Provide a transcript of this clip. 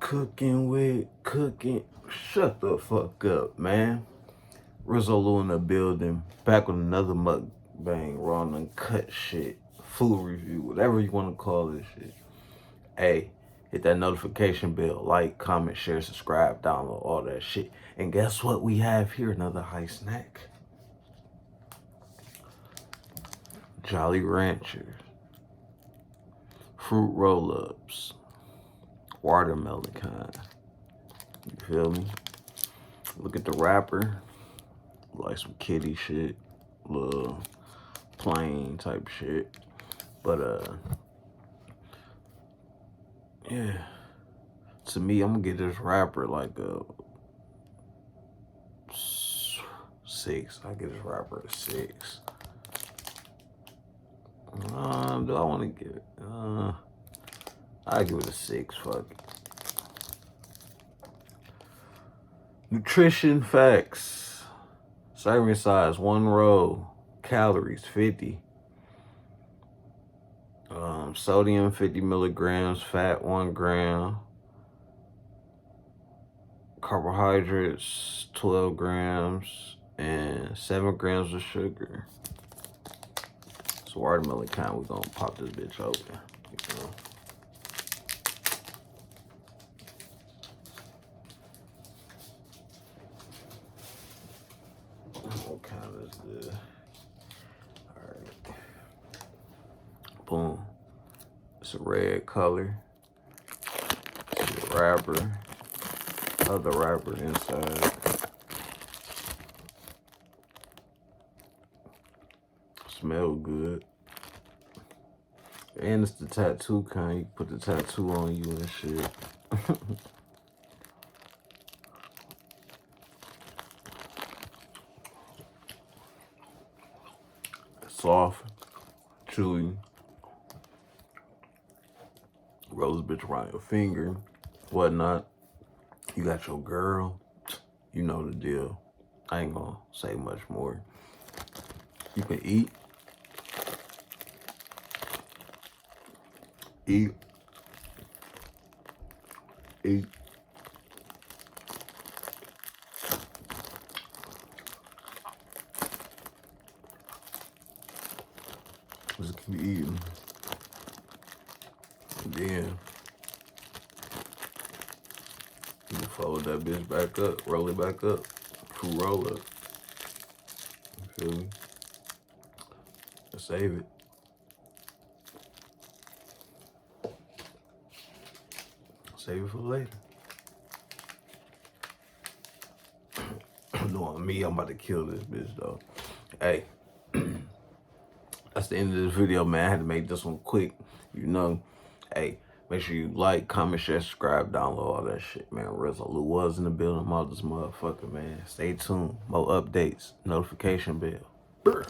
Cooking. Shut the fuck up, man. Rizzo in the building. Back with another mukbang, raw and uncut shit. Food review, whatever you want to call this shit. Hey, hit that notification bell. Like, comment, share, subscribe, download, all that shit. And guess what we have here? Another high snack. Jolly Ranchers. Fruit roll-ups. Watermelon kind. You feel me? Look at the wrapper. Like some kitty shit. Little plain type shit. But yeah. To me, I'm gonna get this wrapper like a 6. I get this wrapper a 6. Do I want to give it? I give it a 6. Fuck it. Nutrition facts. Serving size 1 roll. Calories 50. Sodium 50 milligrams. Fat 1 gram. Carbohydrates 12 grams. And 7 grams of sugar. So watermelon kind, we're gonna pop this bitch open. You know? What kind is this? Alright. Boom. It's a red color. It's a wrapper. Other wrapper inside. Smell good. And it's the tattoo kind. You put the tattoo on you and shit. Soft, chewy. Roll this bitch around your finger, whatnot. You got your girl. You know the deal. I ain't gonna say much more. You can eat. Eat. Just keep eating. And then you can fold that bitch back up, roll it back up, fruit roll up. You feel me? And save it. Save it for later. Knowing me, I'm about to kill this bitch though. Hey, that's the end of this video, man. I had to make this one quick. You know, hey, make sure you like, comment, share, subscribe, download all that shit, man. Rizzo was in the building. I'm out this motherfucker, man. Stay tuned. More updates. Notification bell. Brr.